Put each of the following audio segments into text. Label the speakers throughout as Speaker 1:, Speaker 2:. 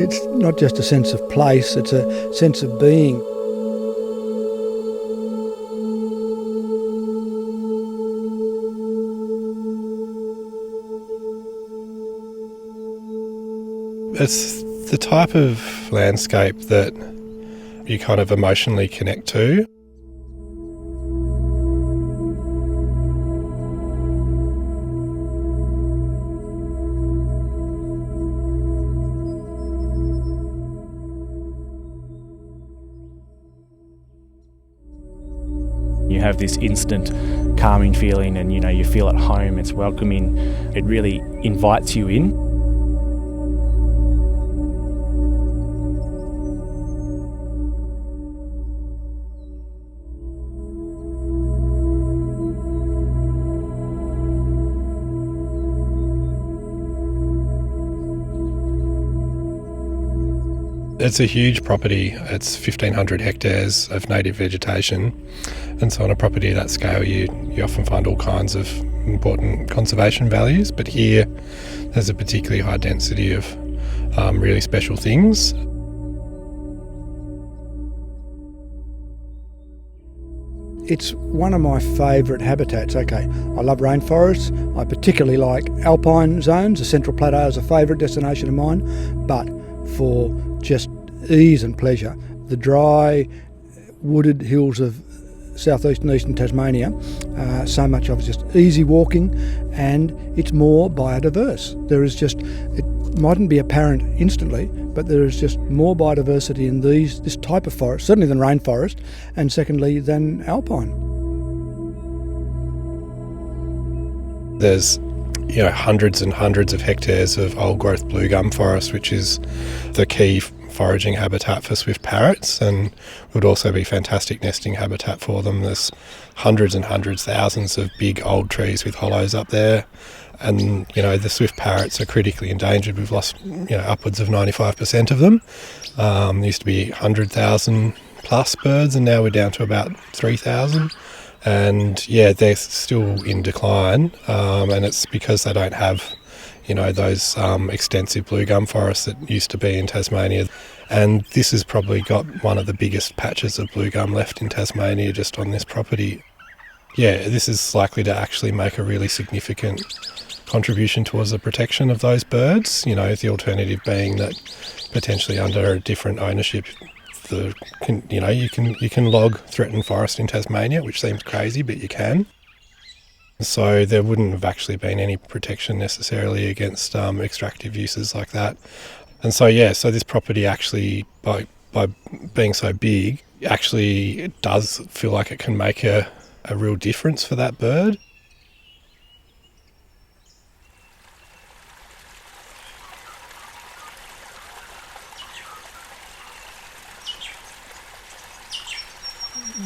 Speaker 1: It's not just a sense of place, it's a sense of being.
Speaker 2: It's the type of landscape that you kind of emotionally connect to.
Speaker 3: You have this instant calming feeling and you feel at home, it's welcoming, it really invites you in.
Speaker 2: It's a huge property. It's 1,500 hectares of native vegetation. And so on a property of that scale, you often find all kinds of important conservation values. But here, there's a particularly high density of really special things.
Speaker 1: It's one of my favourite habitats. Okay, I love rainforests. I particularly like alpine zones. The Central Plateau is a favourite destination of mine. But for just ease and pleasure, the dry, wooded hills of southeast and eastern Tasmania, so much of it's just easy walking, and it's more biodiverse. There is just, it mightn't be apparent instantly, but there is just more biodiversity in this type of forest, certainly than rainforest, and secondly than alpine.
Speaker 2: There's hundreds and hundreds of hectares of old growth blue gum forest, which is the key foraging habitat for swift parrots, and would also be fantastic nesting habitat for them. There's hundreds and hundreds, thousands of big old trees with hollows up there, and the swift parrots are critically endangered. We've lost upwards of 95% of them. There used to be 100,000 plus birds, and now we're down to about 3,000. And they're still in decline, and it's because they don't have those extensive blue gum forests that used to be in Tasmania. And this has probably got one of the biggest patches of blue gum left in Tasmania just on this property. This is likely to actually make a really significant contribution towards the protection of those birds. The alternative being that potentially under a different ownership, you can log threatened forest in Tasmania, which seems crazy, but you can. So there wouldn't have actually been any protection necessarily against extractive uses like that. And so this property actually, by being so big, actually it does feel like it can make a real difference for that bird.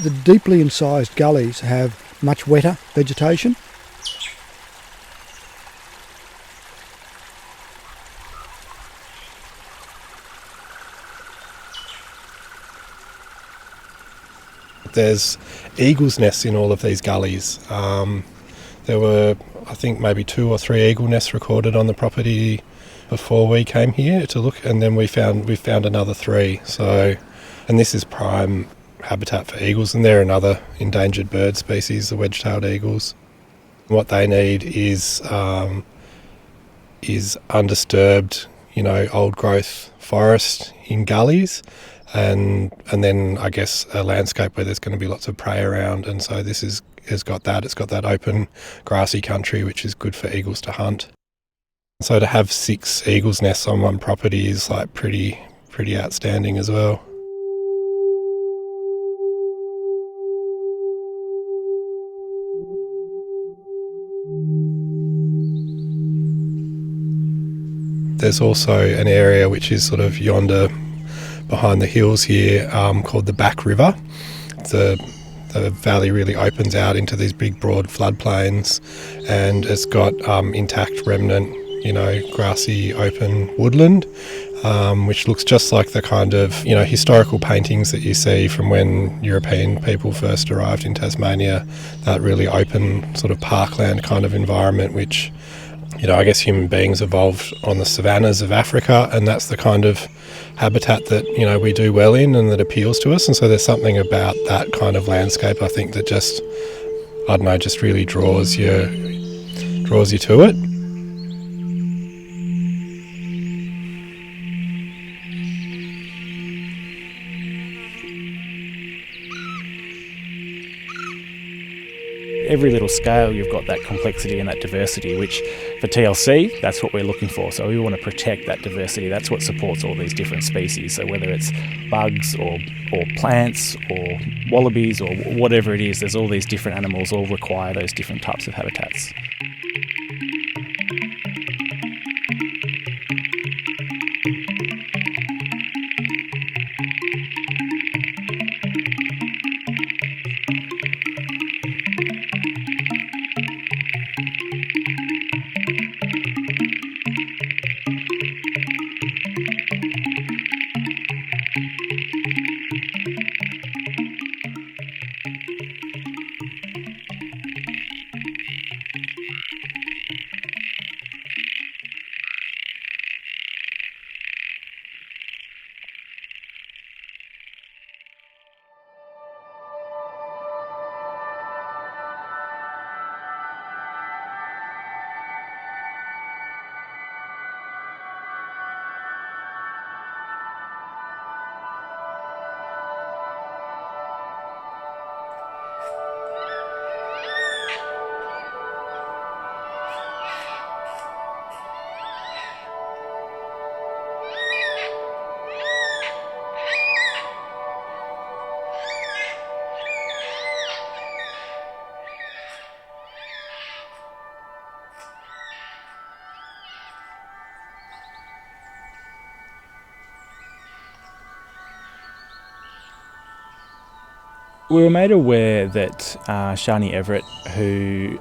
Speaker 1: The deeply incised gullies have much wetter vegetation.
Speaker 2: There's eagles' nests in all of these gullies. There were, I think, maybe 2 or 3 eagle nests recorded on the property before we came here to look, and then we found another 3. So, and this is prime habitat for eagles, and they're another endangered bird species, the wedge-tailed eagles. What they need is undisturbed, old growth forest in gullies, and then I guess a landscape where there's going to be lots of prey around. And so this has got that. It's got that open grassy country, which is good for eagles to hunt. So to have 6 eagles nests on one property is like pretty outstanding as well. There's also an area which is sort of yonder behind the hills here called the Back River. The valley really opens out into these big broad floodplains, and it's got intact remnant, grassy open woodland, which looks just like the kind of, historical paintings that you see from when European people first arrived in Tasmania, that really open sort of parkland kind of environment, which I guess human beings evolved on the savannas of Africa, and that's the kind of habitat that, we do well in and that appeals to us. And so there's something about that kind of landscape, I think, that just really draws you to it.
Speaker 3: Every little scale, you've got that complexity and that diversity, which for TLC, that's what we're looking for. So we want to protect that diversity. That's what supports all these different species. So whether it's bugs or plants or wallabies or whatever it is, there's all these different animals all require those different types of habitats. We were made aware that Shani Everett, who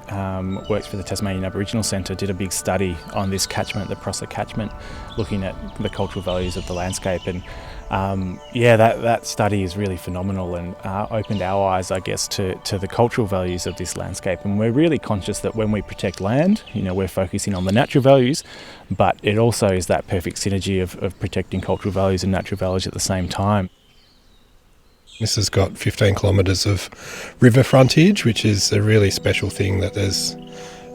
Speaker 3: works for the Tasmanian Aboriginal Centre, did a big study on this catchment, the Prosser catchment, looking at the cultural values of the landscape. And that study is really phenomenal and opened our eyes, I guess, to the cultural values of this landscape. And we're really conscious that when we protect land, we're focusing on the natural values, but it also is that perfect synergy of protecting cultural values and natural values at the same time.
Speaker 2: This has got 15 kilometres of river frontage, which is a really special thing that there's,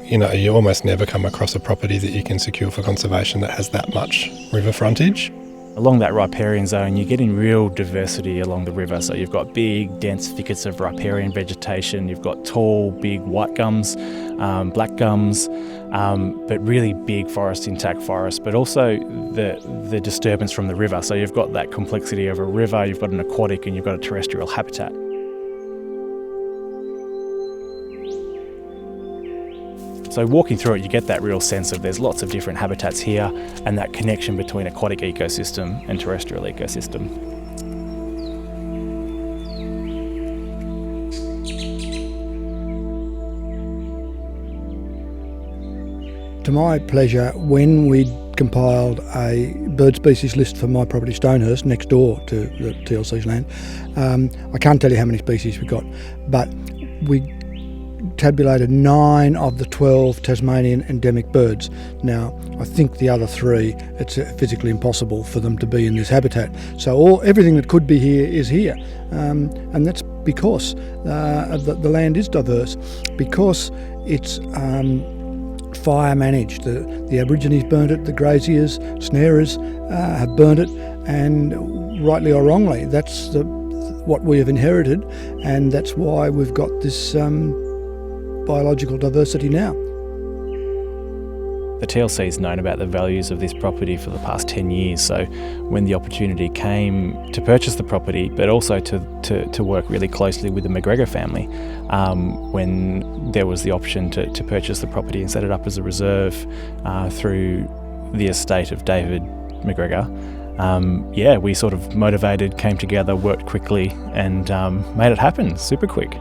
Speaker 2: you almost never come across a property that you can secure for conservation that has that much river frontage.
Speaker 3: Along that riparian zone, you're getting real diversity along the river. So you've got big, dense thickets of riparian vegetation. You've got tall, big white gums, black gums, but really big forest, intact forest, but also the disturbance from the river. So you've got that complexity of a river, you've got an aquatic and you've got a terrestrial habitat. So walking through it, you get that real sense of there's lots of different habitats here and that connection between aquatic ecosystem and terrestrial ecosystem.
Speaker 1: To my pleasure, when we compiled a bird species list for my property Stonehurst, next door to the TLC's land, I can't tell you how many species we got, but we tabulated 9 of the 12 Tasmanian endemic birds. Now, I think the other 3, it's physically impossible for them to be in this habitat. So everything that could be here is here. And that's because the land is diverse, because it's fire managed. The Aborigines burnt it, the graziers, snarers have burnt it, and rightly or wrongly, that's what we have inherited, and that's why we've got this biological diversity now.
Speaker 3: The TLC has known about the values of this property for the past 10 years, so when the opportunity came to purchase the property, but also to work really closely with the McGregor family, when there was the option to purchase the property and set it up as a reserve through the estate of David McGregor, we sort of motivated, came together, worked quickly, and made it happen super quick.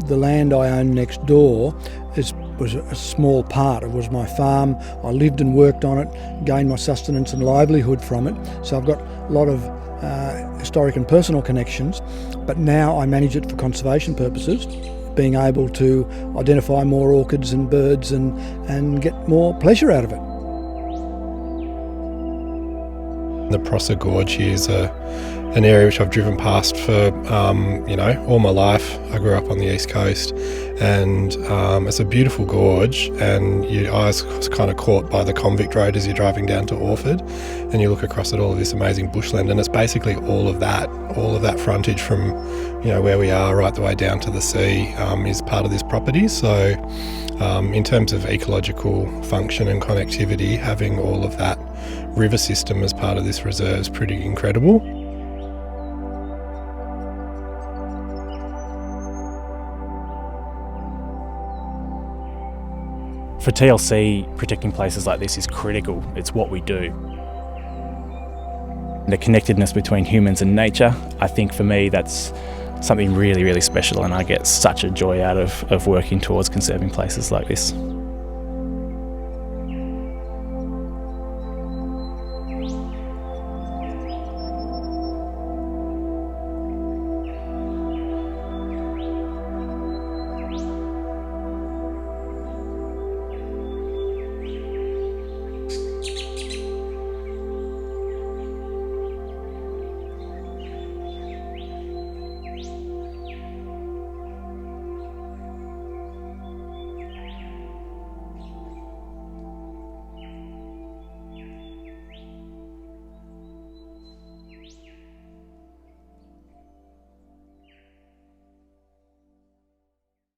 Speaker 1: The land I own next door was a small part. It was my farm. I lived and worked on it, gained my sustenance and livelihood from it. So I've got a lot of historic and personal connections, but now I manage it for conservation purposes, being able to identify more orchids and birds and get more pleasure out of it.
Speaker 2: The Prossa Gorge here is an area which I've driven past for all my life. I grew up on the east coast, and it's a beautiful gorge, and I was kind of caught by the convict road as you're driving down to Orford, and you look across at all of this amazing bushland, and it's basically all of that frontage from where we are right the way down to the sea is part of this property. So in terms of ecological function and connectivity, having all of that river system as part of this reserve is pretty incredible.
Speaker 3: For TLC, protecting places like this is critical. It's what we do. The connectedness between humans and nature, I think for me that's something really, really special, and I get such a joy out of working towards conserving places like this.